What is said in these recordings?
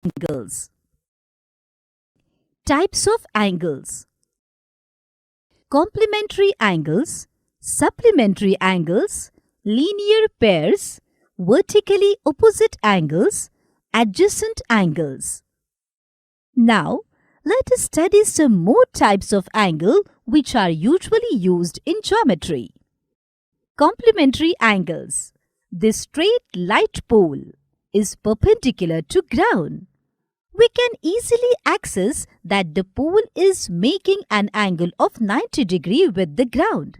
angles. Types of angles: complementary angles, supplementary angles, linear pairs, vertically opposite angles, adjacent angles. Now, let us study some more types of angle which are usually used in geometry. Complementary angles. This straight light pole is perpendicular to ground. We can easily access that the pole is making an angle of 90 degree with the ground.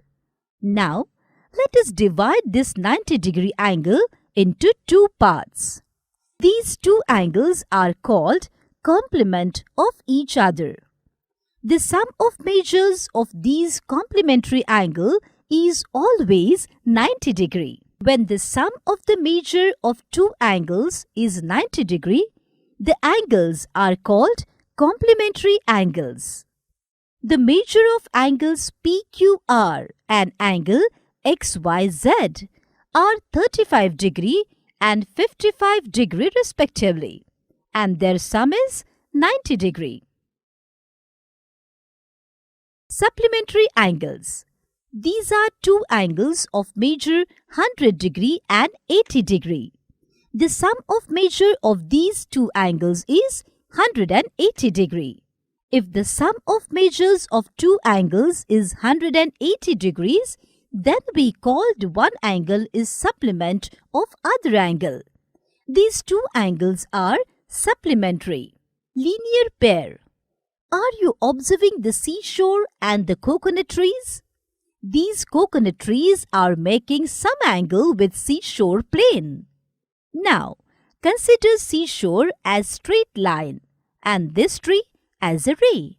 Now, let us divide this 90-degree angle into two parts. These two angles are called complement of each other. The sum of measures of these complementary angle is always 90 degree. When the sum of the measure of two angles is 90 degree, the angles are called complementary angles. The measure of angles PQR and angle XYZ are 35 degree and 55 degree respectively, and their sum is 90 degree. Supplementary angles. These are two angles of measure 100 degree and 80 degree. The sum of measure of these two angles is 180 degree. If the sum of measures of two angles is 180 degrees, then we called one angle is supplement of other angle. These two angles are supplementary. Linear pair. Are you observing the seashore and the coconut trees? These coconut trees are making some angle with seashore plane. Now, consider seashore as straight line and this tree as a ray.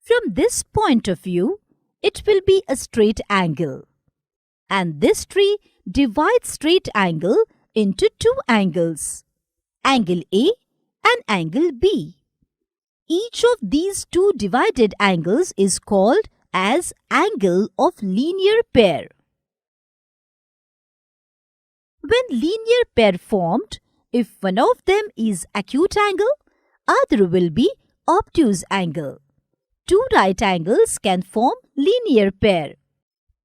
From this point of view, it will be a straight angle. And this tree divides straight angle into two angles, angle A and angle B. Each of these two divided angles is called as angle of linear pair. When linear pair formed, if one of them is acute angle, other will be obtuse angle. Two right angles can form linear pair.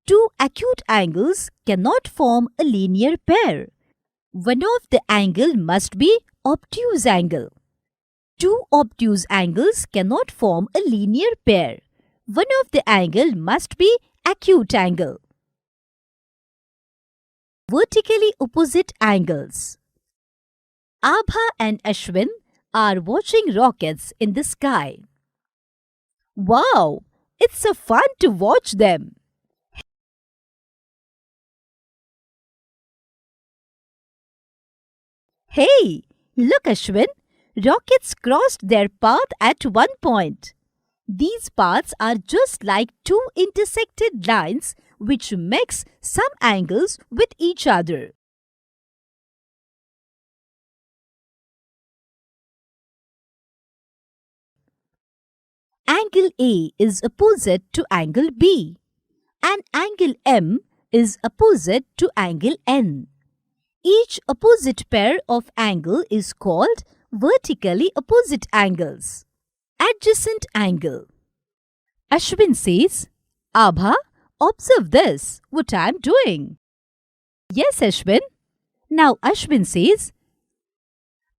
Two acute angles cannot form a linear pair. One of the angle must be obtuse angle. Two obtuse angles cannot form a linear pair. One of the angle must be acute angle. Vertically opposite angles. Abha and Ashwin are watching rockets in the sky. Wow! It's so fun to watch them. Hey, look Ashwin, rockets crossed their path at one point. These paths are just like two intersected lines which makes some angles with each other. Angle A is opposite to angle B and angle M is opposite to angle N. Each opposite pair of angle is called vertically opposite angles. Adjacent angle. Ashwin says, Abha, observe this, what I am doing. Yes, Ashwin. Now Ashwin says,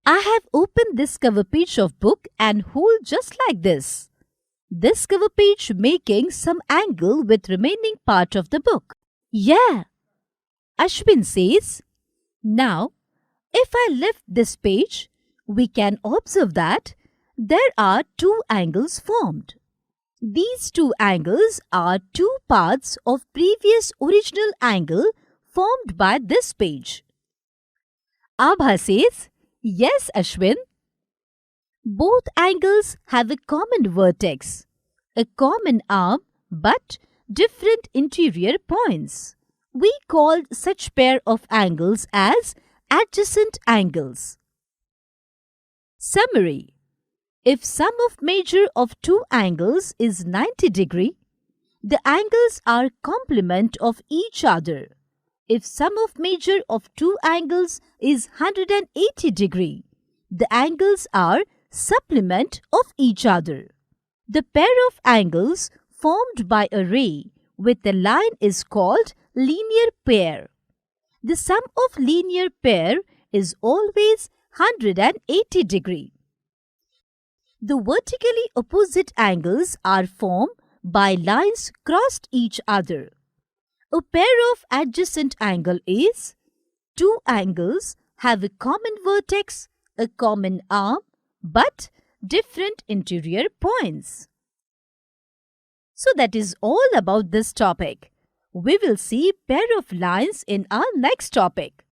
I have opened this cover page of book and hold just like this. This cover page making some angle with remaining part of the book. Yeah. Ashwin says, now, if I lift this page, we can observe that there are two angles formed. These two angles are two parts of previous original angle formed by this page. Abha says, yes, Ashwin. Both angles have a common vertex, a common arm but different interior points. We called such pair of angles as adjacent angles. Summary. If sum of measure of two angles is 90 degree, the angles are complement of each other. If sum of measure of two angles is 180 degree, The angles are supplement of each other. The pair of angles formed by a ray with a line is called linear pair. The sum of linear pair is always 180 degree. The vertically opposite angles are formed by lines crossed each other. A pair of adjacent angle is two angles have a common vertex, a common arm, but different interior points. So that is all about this topic. We will see pair of lines in our next topic.